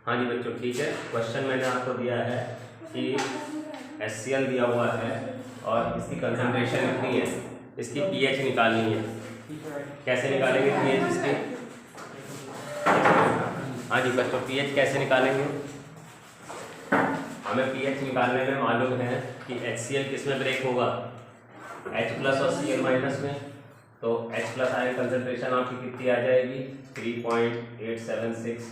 हाँ जी बच्चों, ठीक है। क्वेश्चन मैंने आपको दिया है कि HCl दिया हुआ है और इसकी कंसंट्रेशन कितनी है, इसकी pH निकालनी है। कैसे निकालेंगे pH इसकी? हाँ जी बच्चों, pH कैसे निकालेंगे? हमें pH निकालने में मालूम है कि HCl किस में ब्रेक होगा, H प्लस और Cl माइनस में। तो H प्लस आयन कंसंट्रेशन आपकी कितनी आ जाएगी? 3.876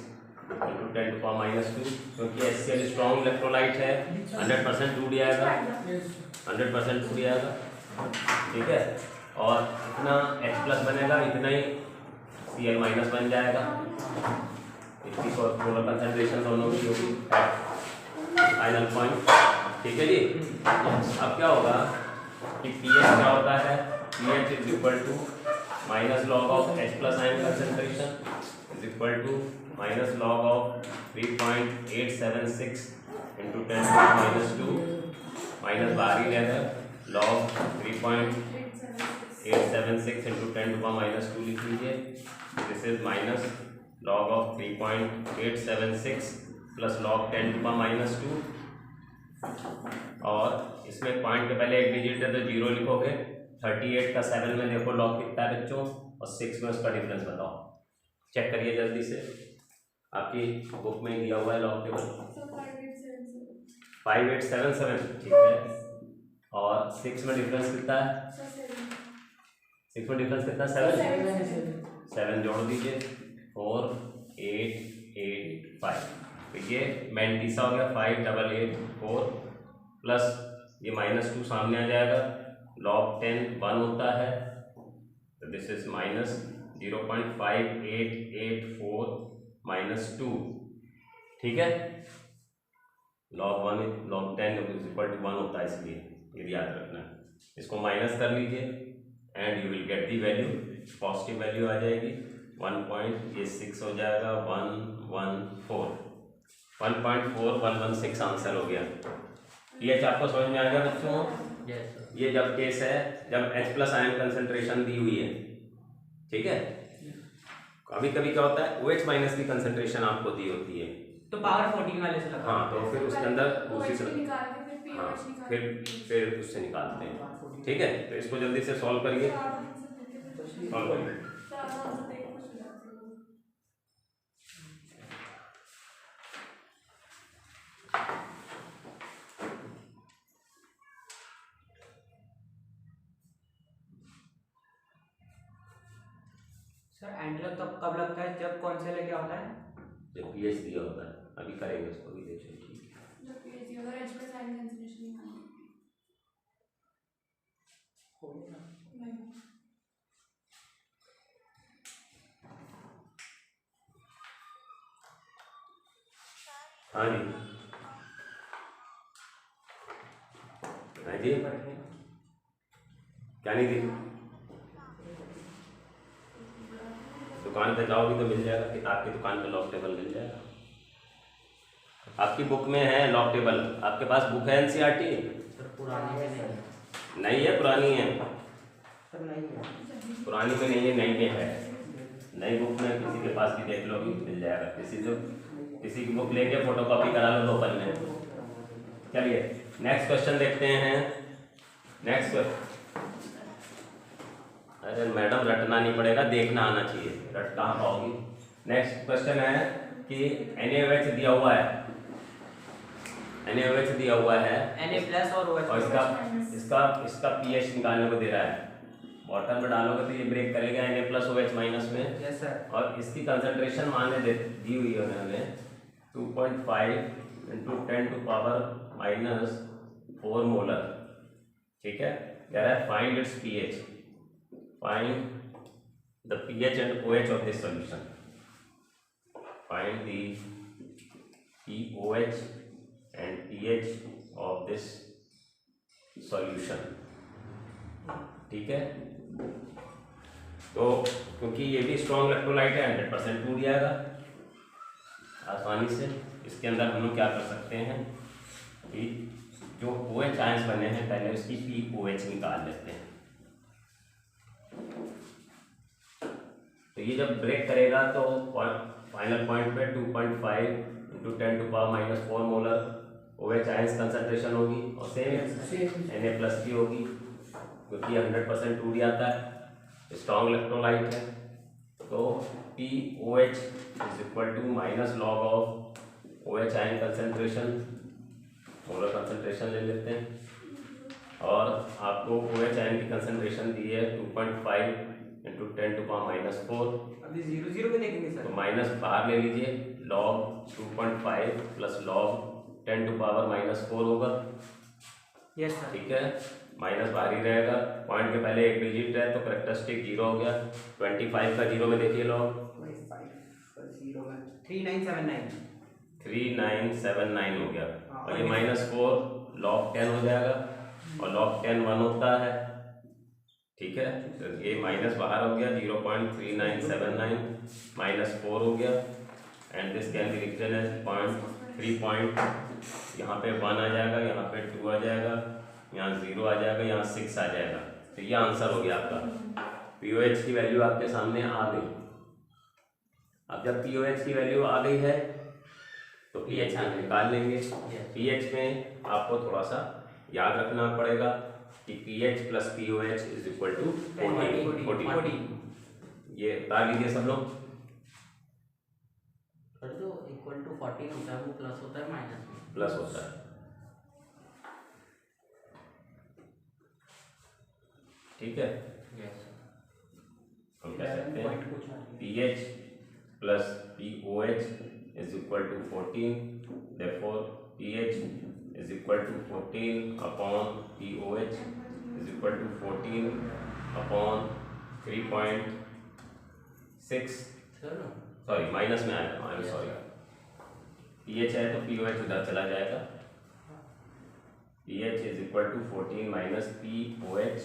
इंटू 10⁻², क्योंकि HCl स्ट्रॉन्ग इलेक्ट्रोलाइट है, 100% टूट जाएगा, 100% टूट जाएगा, ठीक है। और इतना H प्लस बनेगा, इतना ही Cl माइनस बन जाएगा। इसकी पोलर कंसंट्रेशन दोनों की होगी फाइनल पॉइंट, ठीक है जी। अब क्या होगा कि pH क्या होता है, pH is equal to minus log of H plus ion concentration is equal to minus log of 3.876 into 10⁻², minus बाहर ही रहकर लॉग 3.876 इंटू 10⁻² लिख लीजिए। This is minus log of 3.876 plus log 10⁻², और इसमें पॉइंट के पहले एक डिजिट है तो 0 लिखोगे। 38 का 7 में देखो लॉग कितना है बच्चों, और 6 में उसका डिफरेंस बताओ। चेक करिए जल्दी से, आपकी बुक में दिया हुआ है लॉग टेबल 5877, ठीक है। और 6 में डिफरेंस कितना है? 6 में डिफरेंस कितना? 7 जोड़ दीजिए, 4885। तो ये मैंतीसा हो गया, 5884 प्लस ये -2 सामने आ जाएगा, लॉग 10 1 होता है, तो दिस इज माइनस 0.5884 -2, ठीक है। Log 1 log 10 is equal to 1 होता है, इसलिए ये याद रखना। इसको माइनस कर लीजिए and you will get the value, positive value आ जाएगी 1.6 हो जाएगा, 1.4116 आंसर हो गया। pH आपको समझ में आ गया बच्चों? ये जब केस है जब H प्लस आयन कंसंट्रेशन दी हुई है, ठीक है। कभी कभी क्या होता है OH माइनस की कंसंट्रेशन आपको दी होती है, तो पावर 14 वाले से लगा। हाँ, तो फिर उसके अंदर दूसरी तरफ, हाँ, फिर उससे निकालते हैं, ठीक है। तो इसको जल्दी से सॉल्व करिए, सॉल्व करिए। सर एंटीलॉग तब कब लगता है, जब कौन से लेके होता है? जब pH दिया होता है, अभी करेंगे उसको भी, देखिए, ठीक है। जब pH दिया होगा, H प्लस आयन कंसंट्रेशन निकालनी नहीं। हाँ जी, हाँ जी, क्या नहीं दी? दुकान पे जाओगी तो मिल जाएगा, किताब की दुकान पे लॉग टेबल मिल जाएगा। आपकी बुक में है लॉग टेबल, आपके पास बुक है NCERT? सर पुरानी में नहीं है, पुरानी है? सर नहीं है, पुरानी में नहीं है, नई में है। नई बुक में किसी के पास भी देख लो, भी मिल जाएगा। किसी की बुक लेके फोटोकॉपी करा लो 2 पन्ने। चलिए नेक्स्ट क्वेश्चन देखते हैं। नेक्स्ट क्वेश्चन, अरे मैडम रटना नहीं पड़ेगा, देखना आना चाहिए, रट कहाँ पाओगी। नेक्स्ट क्वेश्चन है कि NaOH दिया हुआ है, NaOH दिया हुआ है, Na+ और OH, और इसका pH निकालने को दे रहा है। बॉटल में डालोगे तो ये ब्रेक करेगा Na+OH माइनस में। Yes sir. और इसकी कंसंट्रेशन माने दी हुई है हमें 2.5 इंटू 10⁻⁴ मोलर, ठीक है। कह रहा है find its pH, find the pH and OH of this solution, find the pOH and pH of this solution, ठीक है। तो क्योंकि ये भी स्ट्रॉन्ग इलेक्ट्रोलाइट है, 100% टूट जाएगा आसानी से। इसके अंदर हम लोग क्या कर सकते हैं कि जो OH आयंस बने हैं पहले उसकी pOH निकाल लेते हैं। तो ये जब ब्रेक करेगा तो फाइनल पॉइंट पे 2.5 into 10⁻⁻⁴ molar OH ions concentration होगी और सेम Na+ की होगी क्योंकि 100% 2D आता है, स्ट्रॉन्ग इलेक्ट्रोलाइट है। तो POH is equal to minus log of OH ion concentration, molar concentration ले लेते हैं, और आपको OH आयन की कंसंट्रेशन दी है 2.5 इंटू 10⁻⁴। अभी 0 में देखेंगे तो सर। माइनस बाहर ले लीजिए, लॉग 2.5 प्लस लॉग 10⁻⁴ होगा। Yes sir. ठीक है, माइनस बाहर ही रहेगा, पॉइंट के पहले एक डिजिट है तो करेक्टरिस्टिक 0 हो गया। 25 का 0 में देखिए लॉग 3979। 3979 हो गया, और ये -4 log 10 हो जाएगा, और log 10 1 होता है। ठीक है, तो ये माइनस बाहर हो गया, 0.3979 -4 हो गया, and this can be written as 0.3 यहाँ पे 1 आ जाएगा, यहाँ पे 2 आ जाएगा, यहाँ 0 आ जाएगा, यहाँ 6 आ जाएगा। तो ये आंसर हो गया आपका। POH की वैल्यू आपके सामने आ गई। अब जब POH की वैल्यू आ गई है तो pH निकाल लेंगे। pH में आपको थोड़ा सा याद रखना पड़ेगा कि pH plus POH is equal to 40। ये बता लीजिए सब लोग। जो इक्वल टू 14 होता है वो प्लस होता है माइनस में? प्लस होता है। ठीक है, यस हम कह सकते हैं pH plus POH is equal to 14, therefore pH is equal to 14 upon POH is equal to 14 upon 3.6, sorry minus में आएगा, आई एम सॉरी। pH है तो POH उधर चला जाएगा। pH is equal to 14 minus POH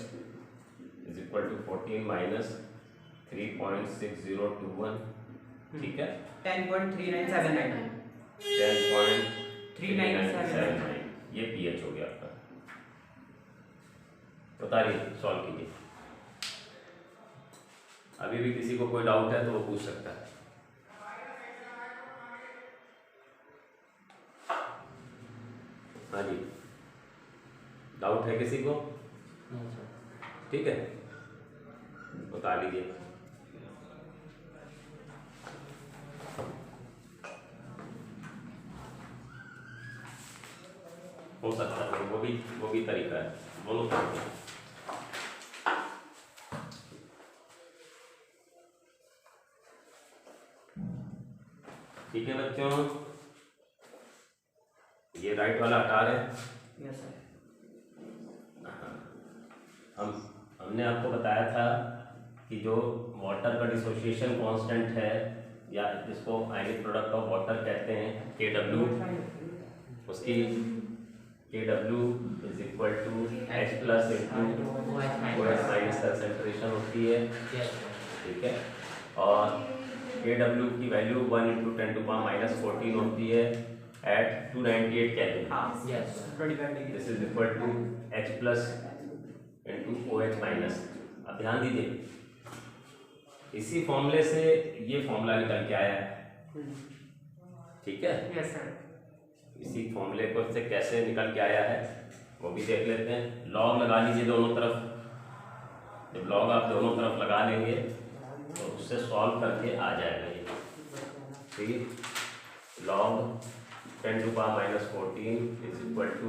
is equal to 14 minus 3.6021। ठीक है, 10.3979। 10.3979 ये pH हो गया आपका। बताइए, सॉल्व कीजिए। अभी भी किसी को कोई डाउट है तो वो पूछ सकता है। हाँ जी, डाउट है किसी को? ठीक है, बता लीजिए। हो सकता है, वो भी तरीका है, दोनों तरीके हैं। ठीक है बच्चों, ये राइट वाला हटा रहे हैं। Yes sir. हमने आपको बताया था कि जो वाटर का डिसोसिएशन कांस्टेंट है, या जिसको आयनिक प्रोडक्ट ऑफ वाटर कहते हैं, KW, उसकी KW is equal to H plus into OH minus concentration होती है। ठीक है, और KW की वैल्यू 1 इंटू 10⁻⁻14 होती है at 298 kelvin. This is equal to H plus into OH minus. अब ध्यान दीजिए, इसी फॉर्मूले से ये फॉर्मूला निकल के आया है। ठीक है, यस सर। इसी फॉर्मूले को से कैसे निकल के आया है वो भी देख लेते हैं। लॉग लगा लीजिए दोनों तरफ। जब लॉग आप दोनों तरफ लगा लेंगे तो उससे सॉल्व करके आ जाएगा ये। ठीक, log 10⁻⁻14 is equal to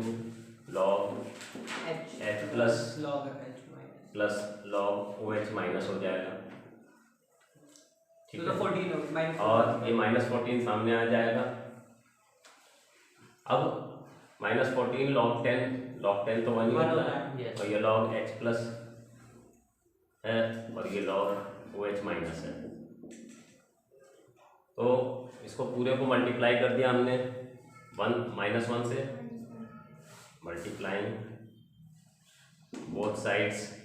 log H plus log OH minus हो जाएगा। ठीक है, और ये -14 सामने आ जाएगा। अब -14 log 10 तो 1 ही होता है, और ये log H प्लस है और ये log OH माइनस है। तो इसको पूरे को मल्टीप्लाई कर दिया हमने 1 से, multiplying both sides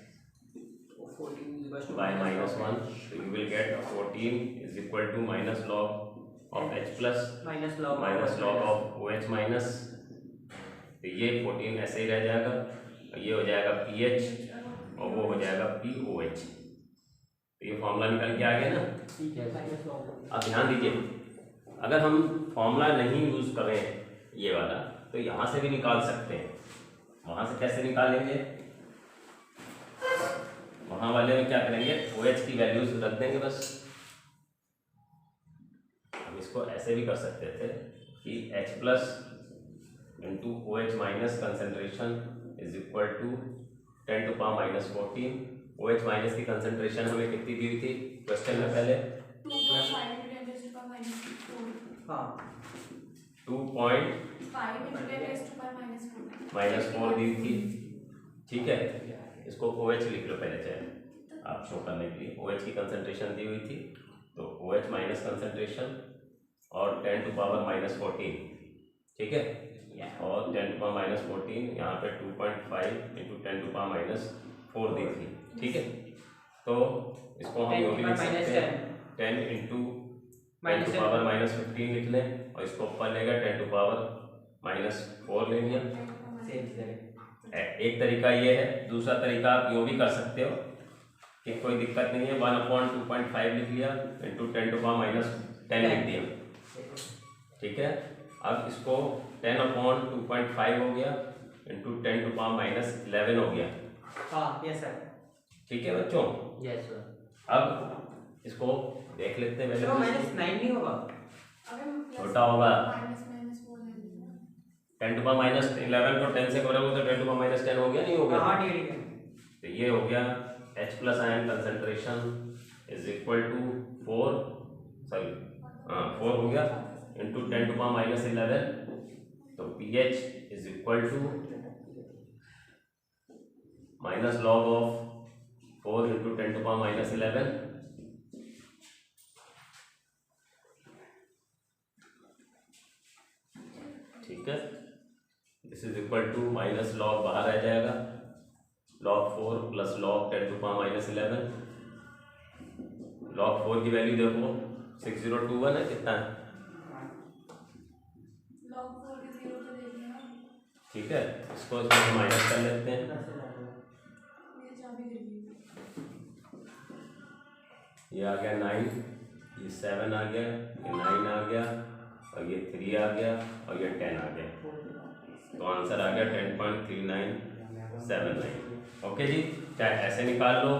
by -1, so you will get 14 is equal to minus log of H plus minus log of OH minus. तो ये 14 ऐसे ही रह जाएगा, ये हो जाएगा pH और वो हो जाएगा POH। तो ये फॉर्मूला निकल के आ गया ना। अब ध्यान दीजिए, अगर हम फॉर्मूला नहीं यूज करें ये वाला तो यहाँ से भी निकाल सकते हैं। वहाँ से कैसे निकालेंगे, वहाँ वाले में क्या करेंगे, OH की वैल्यूज रख देंगे बस। हम इसको ऐसे भी कर सकते थे कि H plus into OH minus concentration is equal to 10 to power minus 14। OH minus की कंसेंट्रेशन हमें कितनी दी हुई थी क्वेश्चन में पहले, 2.5 into 10 raised to power minus 4. हाँ 5 into 10 raised to power minus 4. -4 दी थी। ठीक है, इसको OH लिख लो पहले, चाहे आप शो करने के लिए। OH की कंसेंट्रेशन दी हुई थी तो OH माइनस कंसेंट्रेशन और 10 टू पावर माइनस 14, ठीक है, और 10 टू पावर माइनस 14 यहाँ पे 2.5 इंटू 10 टू पावर माइनस 4 दी थी। ठीक है, तो इसको हम यूँ भी लिख सकते हैं 10 इंटू 10 टू पावर माइनस 15 लिख लें और इसको ऊपर लेगा 10 टू पावर माइनस 4 ले लिया। एक तरीका ये है, दूसरा तरीका आप यूँ भी कर सकते हो कि कोई दिक्कत नहीं है, 1/2.5 लिख लिया इंटू 10 टू पावर माइनस 10 लिख दिया। ठीक है, अब इसको 10/2.5 हो गया इंटू 10 टू पावर माइनस 11 हो गया। हाँ यस सर। ठीक है बच्चों, यस सर। अब इसको देख लेते हैं चलो पहले। -9 नहीं होगा, छोटा होगा। -4 है। 10 टू पावर माइनस 11 को 10 से करोगे तो 10 टू पावर माइनस 10 हो गया, नहीं हो गया? हाँ ठीक है। तो ये हो गया H plus ion concentration is equal to 4 हो गया इंटू 10 टू पावर माइनस 11। तो pH is equal to minus log of 4 into 10 to power minus 11। ठीक है, this is equal to minus log बाहर आ जाएगा, log 4 plus log 10 to power minus 11। log 4 की value देखो 6021 है, कितना है? log 4 के 0 पे देख लिया। ठीक है, इसको इसमें माइनस कर लेते हैं। मेरी चाबी गिर गई। ये आ गया 9, ये 7 आ गया, ये 9 आ गया और ये 3 आ गया और ये 10 आ गया। तो आंसर आ गया 10.3979। ओके जी, चाहे ऐसे निकाल लो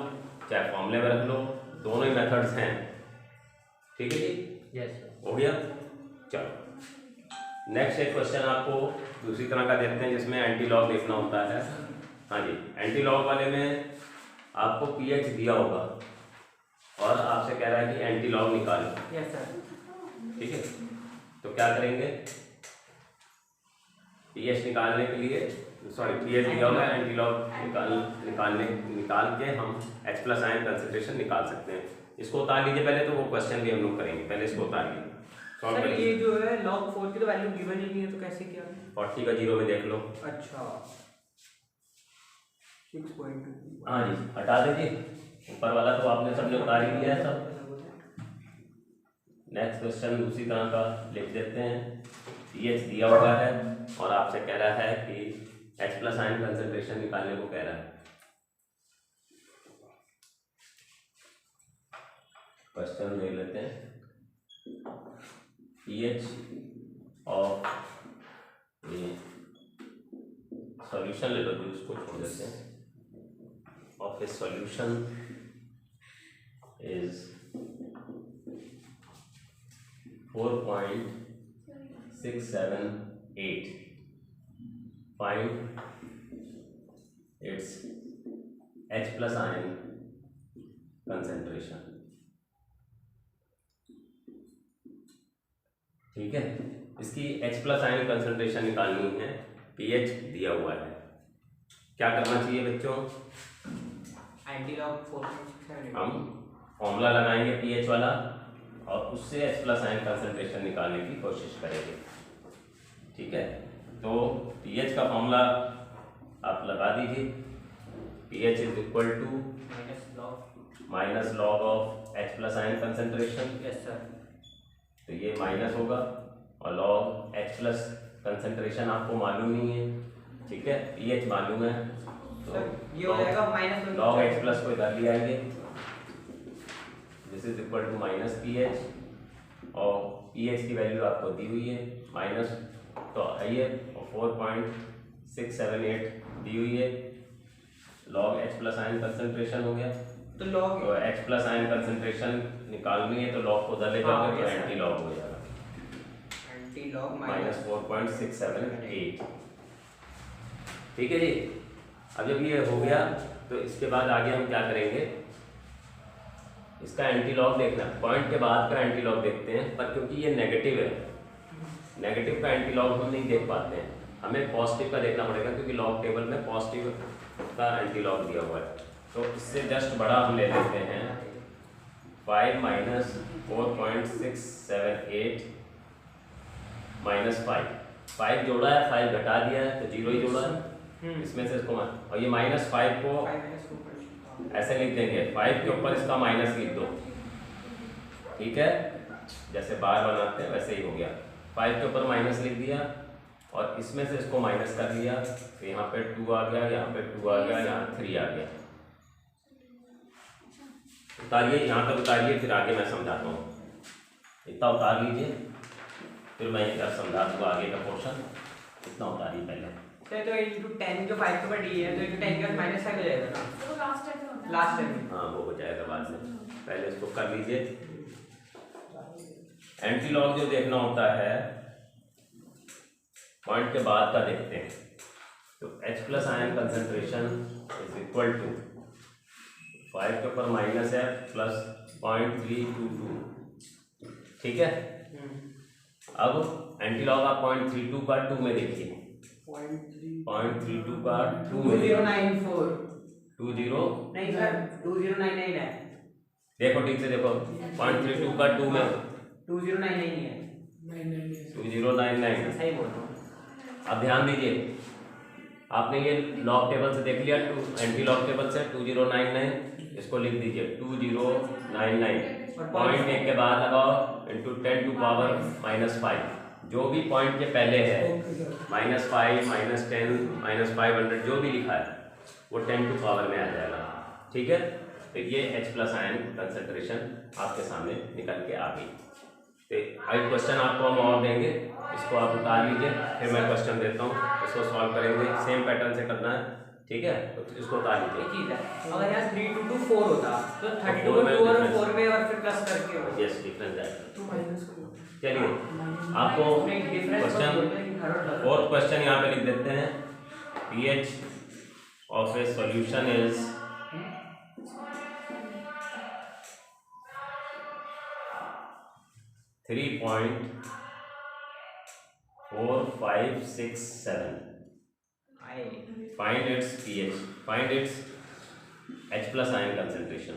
चाहे फॉर्मूले में रख लो, दोनों ही मेथड्स हैं। ठीक है जी, यस सर। हो गया। चलो नेक्स्ट एक क्वेश्चन आपको दूसरी तरह का देखते हैं जिसमें एंटी लॉग लिखना होता है। हाँ जी, एंटी लॉग वाले में आपको pH दिया होगा और आपसे कह रहा है कि एंटी लॉग निकालो। Yes sir. ठीक है, तो क्या करेंगे, pH निकालने के लिए pH दिया होगा, एंटी लॉग निकाल के हम H प्लस आयन कंसेंट्रेशन निकाल सकते हैं। इसको उतार लीजिए पहले, तो वो क्वेश्चन भी हम लोग करेंगे, पहले इसको उतार लीजिए। सर ये जो है log 4 की तो वैल्यू गिवन ही नहीं है, तो कैसे किया? 40 का 0 में देख लो। अच्छा 6.2। हाँ जी, हटा दीजिए, ऊपर वाला तो आपने सबने उतार ही लिया है सब। नेक्स्ट क्वेश्चन दूसरी तरह का लिख देते हैं। pH दिया हुआ है और आपसे कह रहा है कि H प्लस आयन कंसेंट्रेशन निकालने को कह रहा है। क्वेश्चन देख लेते हैं। pH ऑफ ये सॉल्यूशन ले लो, जूस को छोड़ देते हैं। Of A solution is 4.678. Find its H plus ion concentration. ठीक है, इसकी H प्लस आयन कंसेंट्रेशन निकालनी है, pH दिया हुआ है। क्या करना चाहिए बच्चों, एंटी लॉग 4.678। हम फॉर्मूला लगाएंगे pH वाला और उससे H प्लस आयन कंसेंट्रेशन निकालने की कोशिश करेंगे। ठीक है, तो pH का फॉर्मूला आप लगा दीजिए। pH is equal to minus log of H plus ion concentration. Yes sir. तो ये माइनस होगा और लॉग H प्लस कंसेंट्रेशन आपको मालूम नहीं है। ठीक है, pH मालूम है तो ये हो जाएगा माइनस लॉग H प्लस को इधर ले आएंगे। This is equal to minus pH और pH की वैल्यू आपको दी हुई है माइनस, तो आइए 4.678 दी हुई है। Log H plus ion concentration हो गया, तो लॉग तो H प्लस आयन कंसंट्रेशन निकालनी है तो लॉग को उधर ले जाओगे तो yes, एंटी लॉग हो जाएगा एंटी लॉग माइनस 4.678। ठीक है जी। अब जब ये हो गया तो इसके बाद आगे हम क्या करेंगे, इसका एंटी लॉग देखना, पॉइंट के बाद का एंटी लॉग देखते हैं, पर क्योंकि ये नेगेटिव है, नेगेटिव का एंटी लॉग हम नहीं देख पाते हैं, हमें पॉजिटिव का देखना पड़ेगा क्योंकि लॉग टेबल में पॉजिटिव का एंटी लॉग दिया हुआ है। तो इससे जस्ट बड़ा हम ले लेते हैं 5 माइनस 4.678 माइनस 5 जोड़ा है, 5 घटा दिया है तो 0 ही जोड़ा है, इसमें से इसको और ये माइनस 5 को ऐसे लिख देंगे, 5 के ऊपर इसका माइनस लिख दो, ठीक है, जैसे बार बनाते हैं वैसे ही हो गया। 5 के ऊपर माइनस लिख दिया और इसमें से इसको माइनस कर लिया, तो यहाँ पे 2 आ गया, यहाँ पे 2 आ गया, यहाँ 3 आ गया। उतारिए, यहाँ तक उतारिए, फिर आगे मैं समझाता हूँ। इतना उतार लीजिए, फिर मैं इधर समझा दूँगा आगे का पोर्शन। इतना उतारिए पहले। तो इनटू 10 जो 5 के ऊपर डी है, तो इनटू 10 के बाद माइनस 5 हो जाएगा ना, वो लास्ट स्टेप में होता है। लास्ट स्टेप में। हाँ वो हो जाएगा बाद में, पहले इसको कर लीजिए। एंटी लॉग जो देखना होता है पॉइंट के बाद का देखते हैं, तो H plus ion concentration is equal to 5 के ऊपर माइनस है प्लस 0.322, ठीक है। अब एंटी लॉग आप 0.32 का 2 में देखिए, 0.32 का 2 में 2094 20 नहीं सर 2099 है, देखो ठीक से देखो, 0.32 का 2 में 2099 है, 2099। सही बोल रहा हूँ। अब ध्यान दीजिए, आपने ये लॉग टेबल से देख लिया, एंटी लॉग टेबल से 2099, इसको लिख दीजिए 2099, पॉइंट 1 के बाद लगाओ इंटू 10 टू पावर -5, जो भी पॉइंट के पहले है -5 -10 -500 जो भी लिखा है वो 10 टू पावर में आ जाएगा, ठीक है। तो ये H प्लस आयन कंसंट्रेशन आपके सामने निकल के आ गई। तो एक क्वेश्चन आपको हम और देंगे, इसको आप उतार लीजिए, फिर मैं क्वेश्चन देता हूँ, इसको सॉल्व करेंगे, सेम पैटर्न से करना है, ठीक है। तो इसको उतार लीजिए। एक चीज है, अगर यहाँ 3 to 4 होता तो 32 को 2 और 4 में और फिर प्लस करके हो, यस डिफरेंस आएगा। तो माइनस को चलिए आपको क्वेश्चन, फोर्थ क्वेश्चन यहाँ पे लिख देते हैं, pH of A solution is 3.4567. Find its pH. Find its H plus ion concentration.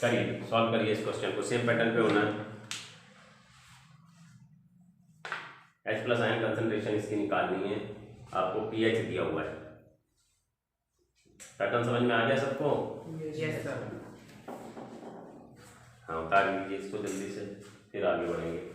करिए, सॉल्व करिए इस क्वेश्चन को, सेम पैटर्न पे होना है। H प्लस आयन कंसंट्रेशन इसकी निकालनी है, आपको pH दिया हुआ है। पैटर्न समझ में आ गया सबको? Yes sir. हाँ उतार लीजिए इसको जल्दी से, फिर आगे बढ़ेंगे।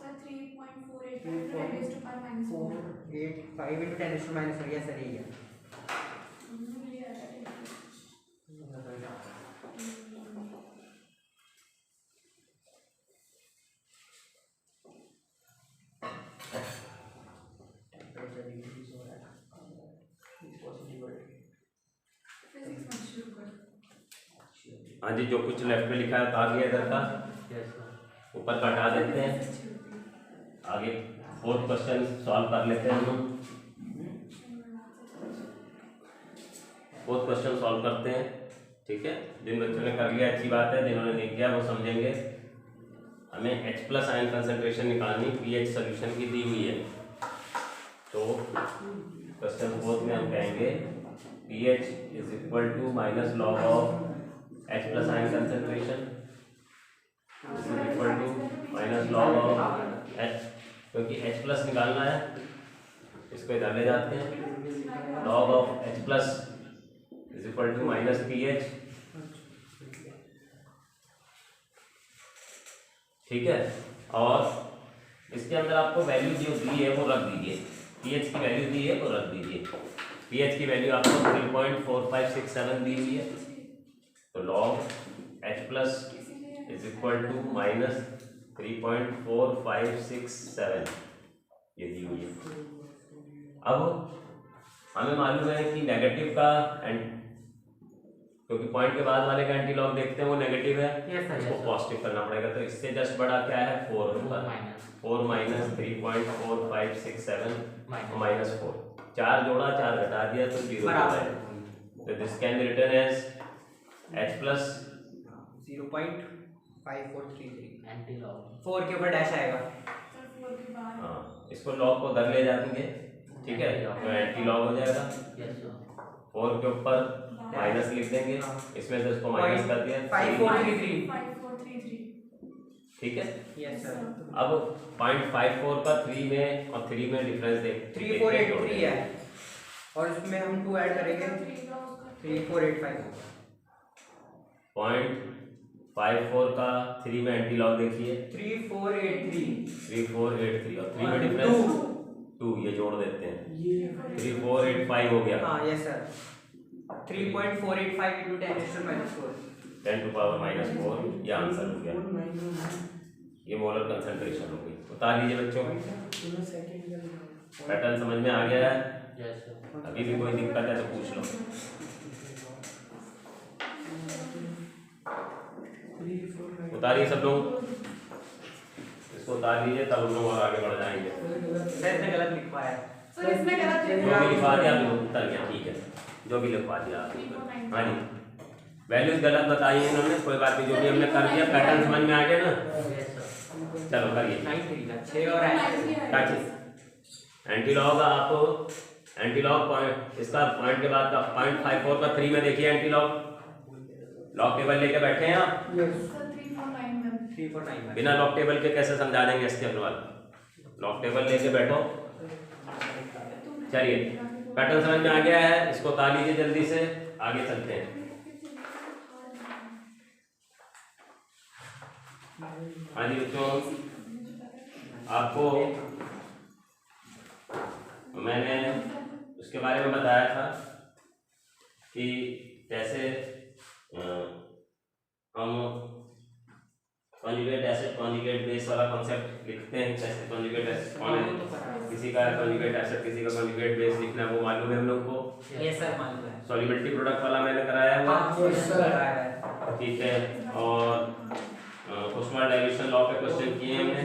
Sir 3.485 10 raised to power -4. 5 into 10 raised to -4, yes sir यही है। फिजिक्स मत शुरू कर। हाँ जी, जो कुछ लेफ्ट में लिखा है उतार लिया इधर का, ऊपर का हटा देते हैं। आगे फोर्थ क्वेश्चन सॉल्व कर लेते हैं हम लोग। फोर्थ क्वेश्चन सॉल्व करते हैं, ठीक है। जिन बच्चों ने कर लिया अच्छी बात है, जिन्होंने नहीं किया वो समझेंगे। हमें H प्लस आयन कंसंट्रेशन निकालनी, pH सोल्यूशन की दी हुई है। तो क्वेश्चन फोर्थ में हम कहेंगे pH is equal to minus log of H plus ion concentration. Equal to minus log of H, क्योंकि एच प्लस निकालना है इसको इधर ले जाते हैं। Log of H plus is equal to minus P H, ठीक है। और इसके अंदर आपको वैल्यू जो दी है वो रख दीजिए, पी एच की वैल्यू दी है वो रख दीजिए। पी एच की वैल्यू आपको 3.4567 दी हुई है, तो log H plus is equal to minus 3.4567 ये दी हुई है। अब हमें मालूम है कि नेगेटिव का एंड, क्योंकि पॉइंट के बाद वाले का एंटी लॉग देखते हैं वो नेगेटिव है, इसको पॉजिटिव करना पड़ेगा। तो इससे जस्ट बड़ा क्या है 4 होगा, 4 माइनस 3.4567 माइनस 4, 4 जोड़ा 4 घटा दिया तो 0 हो जाएगा। तो this can be written as h plus 0.5433 anti log 4 के ऊपर डैश आएगा। सर 4 के बाद हाँ, इसको लॉग को उधर ले जाएंगे, ठीक है, तो एंटी लॉग हो जाएगा। 4 के ऊपर माइनस लिख देंगे, इसमें से इसको माइनस कर दिया 5433 5433 ठीक है। Yes sir. अब 0.54 का 3 में और 3 में डिफरेंस देख 3483 है और इसमें हम 2 ऐड करेंगे 3485 होगा। 0.54 का 3 में एंटी लॉग देखिए 3483 और 3 में डिफरेंस 2, ये जोड़ देते हैं 3485 हो गया। हाँ yes sir. 3.485 into 10 raised to minus 4 10 to power minus 4 ये आंसर हो गया। ये मोलर कंसंट्रेशन हो गई। उतार लीजिए बच्चों, पैटर्न समझ में आ गया है? अभी भी कोई दिक्कत है तो पूछ लो। उतारिए सब लोग, इसको उतार लीजिए तब हम लोग और आगे बढ़ जाएंगे। सर इसने गलत लिख पाया है। सर इसमें गलत जो भी लिखवा दिया आप लोग उतर गया, ठीक है, जो भी लिखवा दिया आप। हाँ जी, वैल्यूज गलत बताई है इन्होंने, कोई बात नहीं, जो भी हमने कर दिया पैटर्न समझ में आ गया ना। चलो करिए 6 और क्या चीज एंटी लॉग, आप एंटी लॉग पॉइंट इसका पॉइंट के बाद का 0.54 का 3 में देखिए एंटी लॉग, लॉग टेबल लेके बैठे हैं आप? सर 349 349 बिना लॉग टेबल के कैसे समझा देंगे इसके अग्रवाल? लॉग टेबल लेके बैठो। चलिए पैटर्न समझ में आ गया है, इसको उतार लीजिए जल्दी से, आगे चलते हैं। हाँ जी बच्चों, आपको मैंने उसके बारे में बताया था कि कैसे हम कॉन्जुगेट एसिड कॉन्जुगेट बेस वाला कॉन्सेप्ट लिखते हैं, कैसे कॉन्जुगेट एसिड कौन है, किसी का कॉन्जुगेट एसिड किसी का कॉन्जुगेट बेस लिखना है वो मालूम है हम लोग को। यस सर मालूम है। सॉल्युबिलिटी प्रोडक्ट वाला मैंने कराया हुआ, ठीक है, और उस्मान डाइल्यूशन लॉ पे क्वेश्चन किए हमने।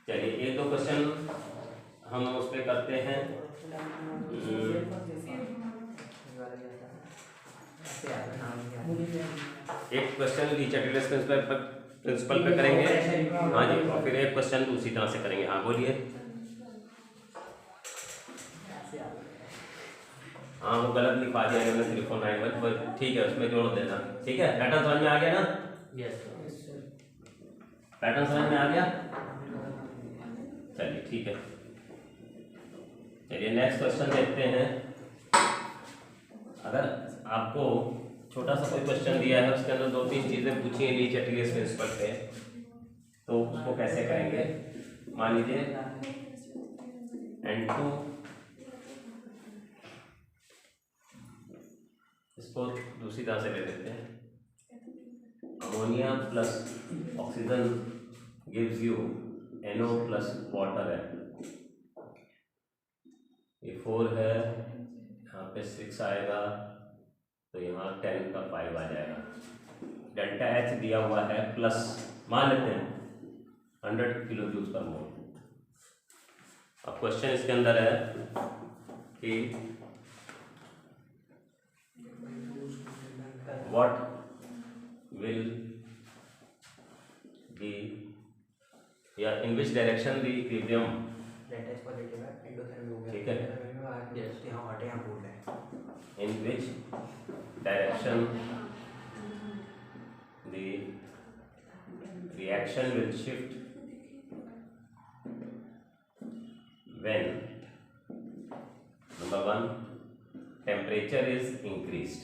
चलिए एक दो क्वेश्चन हम उस पे करते हैं। एक क्वेश्चन लीचेटिलस प्रिंसिपल पे करेंगे, हाँ जी, और फिर एक क्वेश्चन उसी तरह से करेंगे। हाँ बोलिए। हाँ वो गलत लिखवा दिया मैंने 3491, ठीक है उसमें जोड़ देना, ठीक है। पैटर्न समझ में आ गया ना? यस पैटर्न समझ में आ गया? चलिए ठीक है, चलिए नेक्स्ट क्वेश्चन देखते हैं। अगर आपको छोटा सा कोई क्वेश्चन दिया है उसके अंदर 2-3 चीजें पूछी हैं लीचेटिलस प्रिंसिपल पे, तो उसको कैसे करेंगे? मान लीजिए N2, इसको दूसरी तरह से ले लेते हैं, ammonia plus oxygen gives you NO plus water है, ये 4 है, यहाँ पे 6 आएगा तो यहाँ 10 का 5 आ जाएगा। डेल्टा H दिया हुआ है प्लस, मान लेते हैं 100 किलो जूल पर मोल। अब क्वेश्चन इसके अंदर है कि what will be, या in which direction the equilibrium, ठीक है, in which direction the reaction will shift when number 1 temperature is increased।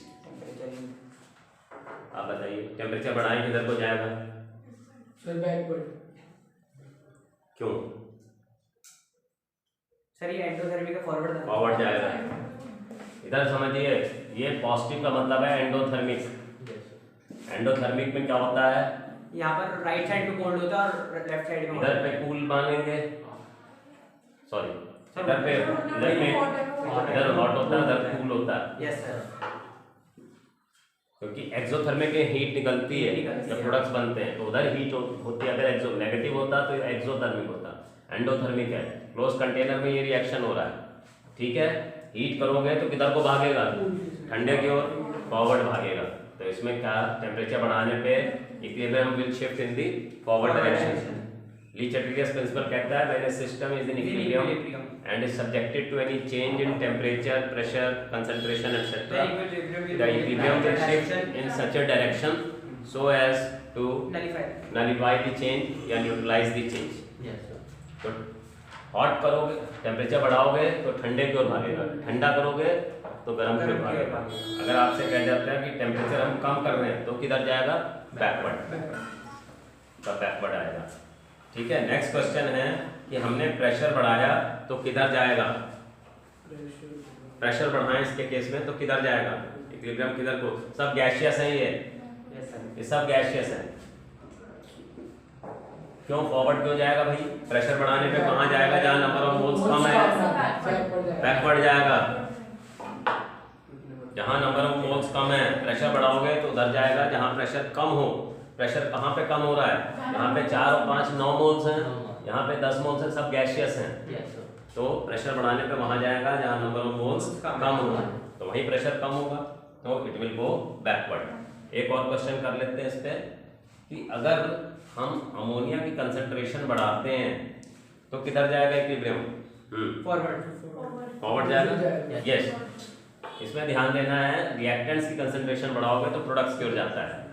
आप बताइए टेम्परेचर बढ़ाएं किधर को जाएगा? Sir backward. क्यों? सर ये एंडोथर्मी का फॉरवर्ड जाएगा। इधर समझिए, ये पॉजिटिव का मतलब है एंडोथर्मिक। एंडोथर्मिक में क्या होता है? यहाँ पर राइट साइड पे कोल्ड होता है और लेफ्ट साइड में इधर पे कूल मानेंगे, सॉरी इधर हॉट होता है, इधर कूल होता है। Yes sir. क्योंकि एक्सोथर्मिक में हीट निकलती है जब प्रोडक्ट्स बनते हैं, तो उधर हीट होती है। अगर एक्सो नेगेटिव होता तो एक्सोथर्मिक होता। एंडोथर्मिक है, क्लोज कंटेनर में ये रिएक्शन हो रहा है, ठीक है। हीट करोगे तो किधर को भागेगा? ठंडे की ओर, फॉरवर्ड भागेगा। तो इसमें क्या, टेम्परेचर बढ़ाने पे equilibrium will shift in the forward direction. लीच-अट्रियस प्रिंसिपल कहता है when a system is in equilibrium and is subjected to any change in temperature, pressure, concentration, etc. The equilibrium will shift in such a direction so as to nullify the change या neutralize the change. Yes sir. तो hot करोगे, temperature बढ़ाओगे तो ठंडे की ओर भागेगा, ठंडा करोगे तो गर्म की ओर भागेगा। अगर आपसे कह जाता है कि टेम्परेचर हम कम कर रहे हैं तो किधर जाएगा? बैकवर्ड, तो बैकवर्ड आएगा, ठीक है। नेक्स्ट क्वेश्चन है कि हमने प्रेशर बढ़ाया तो किधर जाएगा? प्रेशर बढ़ाएं इसके केस में तो किधर जाएगा? इक्विलिब्रियम किधर को? सब गैसियस है ये सब गैसियस है। क्यों फॉरवर्ड क्यों जाएगा भाई? प्रेशर बढ़ाने पे कहाँ जाएगा? जहाँ नंबर ऑफ मोल्स कम है, बैकवर्ड जाएगा। जहाँ नंबर ऑफ मोल्स कम है, प्रेशर बढ़ाओगे तो उधर जाएगा जहाँ प्रेशर कम हो। प्रेशर कहाँ पे कम हो रहा है? यहाँ पे 4 और 5 9 मोल्स हैं, यहाँ पे 10 मोल्स हैं, सब गैसियस हैं। तो प्रेशर बढ़ाने पे वहां जाएगा जहाँ नंबर ऑफ मोल्स कम होगा, तो वहीं प्रेशर कम होगा, तो इट विल गो बैकवर्ड। एक और क्वेश्चन कर लेते हैं इस पे कि अगर हम अमोनिया की कंसंट्रेशन बढ़ाते हैं तो किधर जाएगा इक्विलिब्रियम? फॉरवर्ड जाएगा। यस, इसमें ध्यान देना है, रिएक्टेंट्स की कंसंट्रेशन बढ़ाओगे तो प्रोडक्ट्स की ओर जाता है।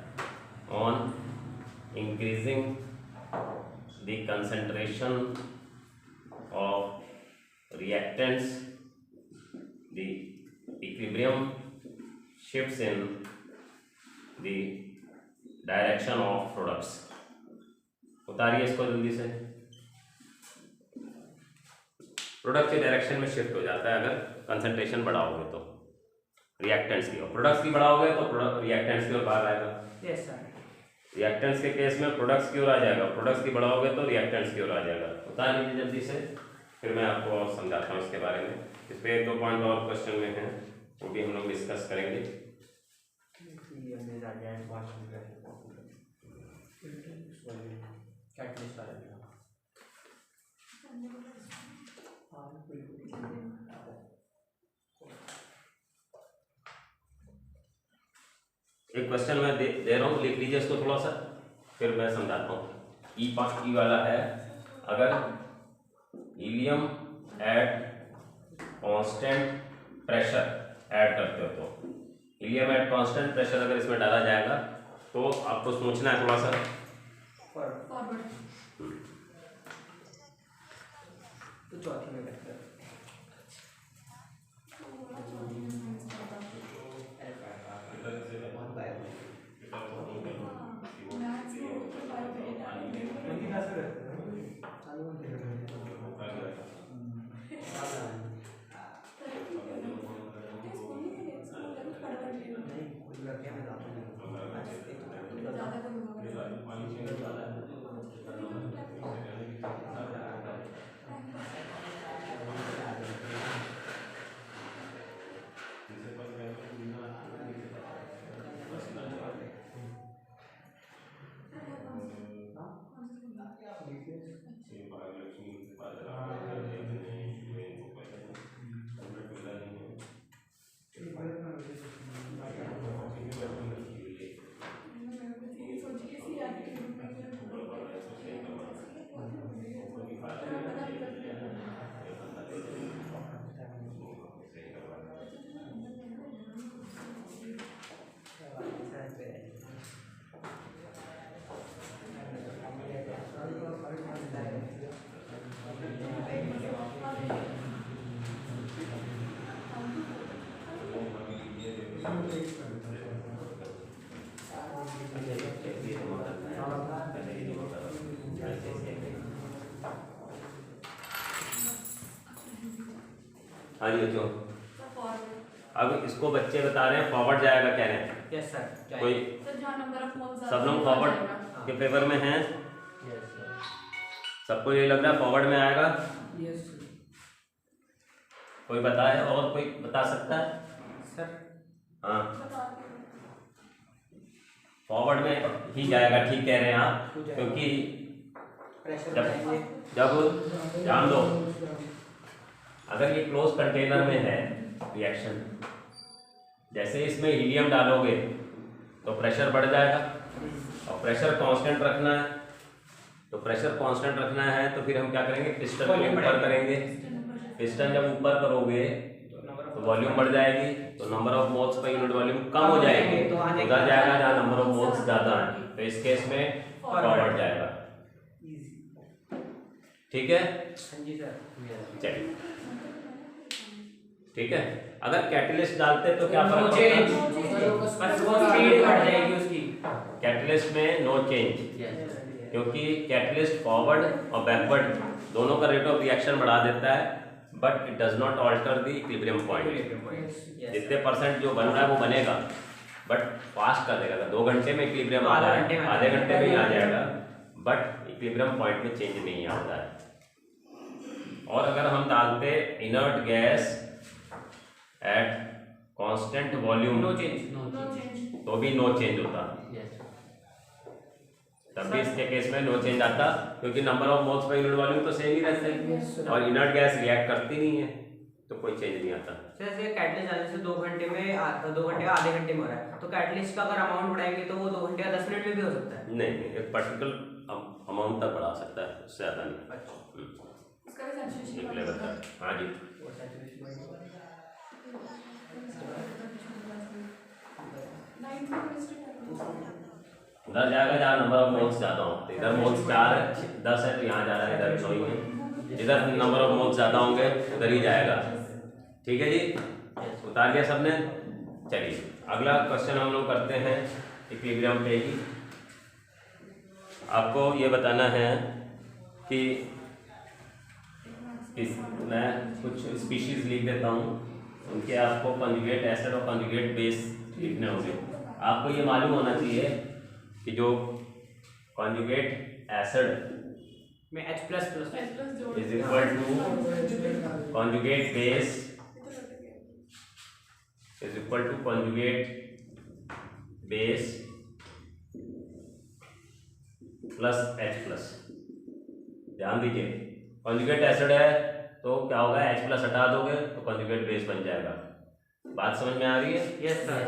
On increasing the concentration of reactants, the equilibrium shifts in the direction of products। उतारिए इसको जल्दी से। प्रोडक्ट के डायरेक्शन में शिफ्ट हो जाता है अगर कंसंट्रेशन बढ़ाओगे तो रिएक्टेंट्स की ओर। प्रोडक्ट्स की बढ़ाओगे तो रिएक्टेंट्स की ओर भाग आएगा। Yes sir. रिएक्टेंट्स के केस में प्रोडक्ट्स की ओर आ जाएगा, प्रोडक्ट्स की बढ़ाओगे तो रिएक्टेंट्स की ओर आ जाएगा। उतार लीजिए जल्दी से, फिर मैं आपको और समझाता हूँ इसके बारे में। इस पे 1-2 पॉइंट और क्वेश्चन में हैं, वो भी हम लोग डिस्कस करेंगे। एक क्वेश्चन मैं दे रहा हूँ, लिख लीजिए इसको थोड़ा सा, फिर मैं समझाता हूँ। ई वाला है, अगर helium at constant pressure add करते हो तो हीलियम एट कांस्टेंट प्रेशर अगर इसमें डाला जाएगा तो आपको सोचना है थोड़ा सा। फॉरवर्ड। तो चौथी में करते हैं। हाँ जी बच्चों, सर फॉरवर्ड। अब इसको बच्चे बता रहे हैं फॉरवर्ड जाएगा, कह रहे हैं यस सर। कोई सर जहाँ नंबर ऑफ मोल्स सब लोग फॉरवर्ड के फेवर में हैं? Yes sir. सबको ये लग रहा है फॉरवर्ड में आएगा? Yes, sir. कोई बताए और कोई बता सकता है? सर हाँ फॉरवर्ड में ही जाएगा, ठीक कह रहे हैं आप, क्योंकि प्रेशर जब बढ़ाएंगे। जब ध्यान दो, अगर ये क्लोज कंटेनर में है रिएक्शन, जैसे इसमें हीलियम डालोगे तो प्रेशर बढ़ जाएगा, और प्रेशर कांस्टेंट रखना है, तो प्रेशर कांस्टेंट रखना है तो फिर हम क्या करेंगे, पिस्टन को ऊपर करेंगे। पिस्टन जब ऊपर करोगे तो वॉल्यूम बढ़ जाएगी, तो number of moles per unit volume कम हो जाएगी, तो उधर जाएगा जहाँ नंबर ऑफ मोल्स ज़्यादा है, तो इस केस में फॉरवर्ड जाएगा। ठीक है, हाँ जी सर। चलिए ठीक है। अगर कैटलिस्ट डालते तो क्या फर्क मुझे पड़ता? बस वो स्पीड बढ़ जाएगी उसकी। कैटलिस्ट में नो चेंज, यस सर। क्योंकि कैटलिस्ट फॉरवर्ड और बैकवर्ड दोनों का रेट ऑफ रिएक्शन बढ़ा देता है, but it does not alter the equilibrium point. जितने परसेंट जो बन रहा है वो बनेगा, बट फास्ट कर देगा। 2 घंटे में इक्विलिब्रियम आ रहा है, आधे घंटे में ही आ जाएगा, बट इक्विलिब्रियम पॉइंट में चेंज नहीं आता है। और अगर हम डालते inert gas at constant volume no change. No no change. Change. तो भी नो चेंज होता, यस सर। तब भी इसके केस में नो चेंज आता, क्योंकि number of moles per unit volume तो सेम ही रहता है, और इनर्ट गैस रिएक्ट करती नहीं है, तो कोई चेंज नहीं आता। जैसे कैटलिस्ट डालने से 2 घंटे में 2 घंटे आधे घंटे में हो रहा है, तो कैटलिस्ट का अगर अमाउंट बढ़ाएंगे तो वो 2 घंटे या 10 मिनट में भी हो सकता है। नहीं, एक पर्टिकुलर अमाउंट तक बढ़ा सकता है, उससे ज़्यादा नहीं। अच्छा। इसका भी सैचुरेशन एक लेवल तक। हाँ जी, वो saturation बढ़ेगा। उधर जाएगा जहाँ नंबर ऑफ मोल्स ज़्यादा हो। इधर मोल्स 4 है, 10 है, तो यहाँ जा रहा है, इधर 9 ही है। इधर नंबर ऑफ मोल्स ज़्यादा होंगे उधर ही जाएगा। ठीक है जी, उतार लिया सबने। चलिए अगला क्वेश्चन हम लोग करते हैं इक्विलिब्रियम पे ही। आपको ये बताना है कि मैं कुछ स्पीशीज लिख देता हूँ, उनके आपको कॉन्जुगेट एसिड और कॉन्जुगेट बेस लिखने होंगे। आपको ये मालूम होना चाहिए कि जो कॉन्जुगेट एसिड में H++ is equal to conjugate base is equal to conjugate base plus H+। ध्यान दीजिए, कॉन्जुगेट एसिड है तो क्या होगा, H+ हटा दोगे तो कॉन्जुगेट बेस बन जाएगा। बात समझ में आ रही है? Yes sir.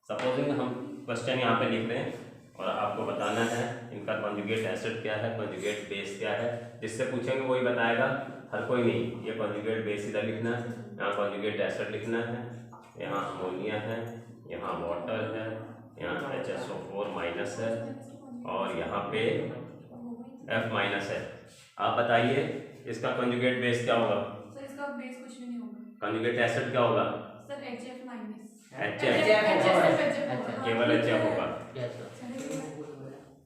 सपोजिंग हम क्वेश्चन यहाँ पे लिख रहे हैं और आपको बताना है इनका कॉन्जुगेट एसिड क्या है, कॉन्जुगेट बेस क्या है। जिससे पूछेंगे वही बताएगा, हर कोई नहीं। ये कॉन्जुगेट बेस इधर लिखना है, यहाँ कॉन्जुगेट एसिड लिखना है, यहाँ अमोनिया है, यहाँ वाटर है, यहाँ HSO4 माइनस है, और यहाँ पे F माइनस है। आप बताइए इसका कॉन्जुगेट बेस क्या होगा? सर इसका बेस कुछ भी नहीं होगा। कॉन्जुगेट एसिड क्या होगा? Sir HF minus. HF, केवल HF होगा। Yes sir.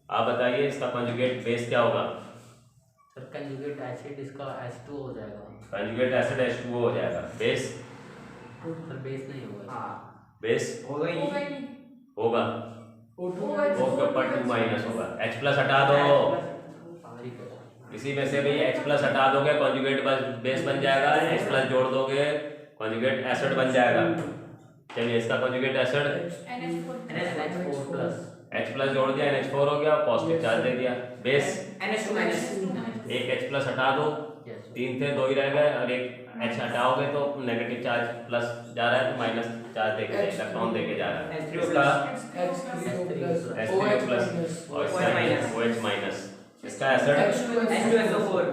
आप बताइए इसका कॉन्जुगेट बेस क्या होगा? सर कंजुगेट एसिड इसका H2 हो जाएगा। कॉन्जुगेट एसिड H2O हो जाएगा। बेस? सर बेस नहीं होगा। हाँ बेस होगा ही। होगा ही नहीं। होगा, O2 O के ऊपर 2 माइनस होगा। H+ हटा दो, इसी में से भी H+ हटा दोगे कॉन्जुगेट बेस बन जाएगा, H+ जोड़ दोगे कॉन्जुगेट एसिड बन जाएगा। चलिए इसका कॉन्जुगेट एसिड NH4+। H+ जोड़ दिया, NH4 हो गया, पॉजिटिव चार्ज दे दिया। Base NH2-। एक H+ हटा दो, 3 थे 2 ही रह गए, और एक H हटाओगे तो नेगेटिव चार्ज प्लस जा रहा है तो माइनस चार्ज देके इलेक्ट्रॉन देके जा रहा है। इसका H3+ और OH माइनस। इसका acid H2SO4।